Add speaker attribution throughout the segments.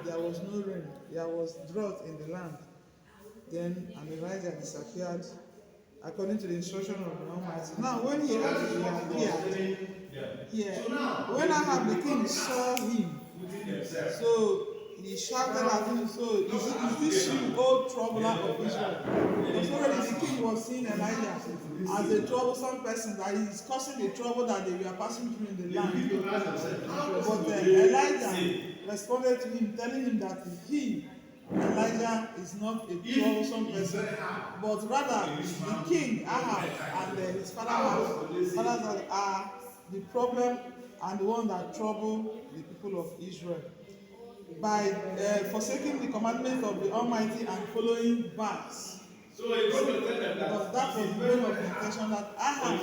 Speaker 1: there was no rain, there was drought in the land. Then Elijah disappeared according to the instruction of the Almighty. Now, when he appeared here, when Ahab the king saw him, so he shouted at him, so is this you, old troubler of Israel? Because already the king was seeing Elijah as a troublesome person, that he is causing the trouble that they were passing through in the land. But Elijah responded to him, telling him that Elijah is not a troublesome person, but rather the king Ahab and his fathers are the problem and the one that trouble the people of Israel by forsaking the commandments of the Almighty and following Baals. Because that was the main of the intention, that Ahab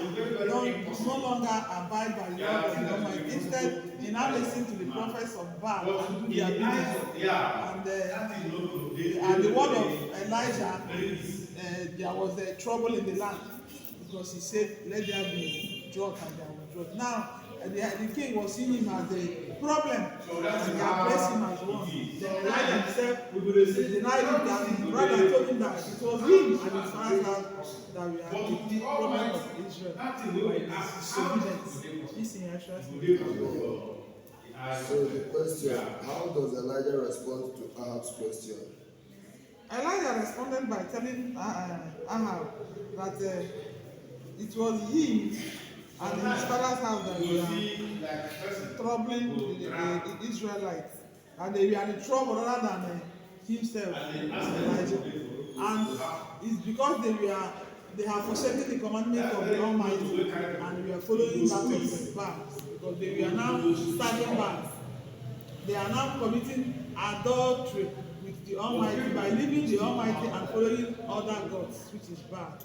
Speaker 1: no longer abide by the word of the Almighty. Instead, he now listened to the prophets of Baal and do their bidding. And the word of Elijah, there was a trouble in the land, because he said, let there be drought, and there was drought. Now, the king was seeing him as a problem, and he had placed him as one. Then Elijah himself denied it, and his brother told him that it was him and his father's house that we are the problem of Israel by disobedience. This in Yeshua's.
Speaker 2: So the question, how does Elijah respond to Ahab's question?
Speaker 1: Elijah responded by telling Ahab that it was him and his father's house that were troubling the Israelites, and they were in trouble rather than himself, Elijah. And it's because they have forsaken the commandment of the Almighty, and we are following that of Baal, because they were now serving Baal. They are now committing adultery with the Almighty by leaving the Almighty and following other gods, which is Baal.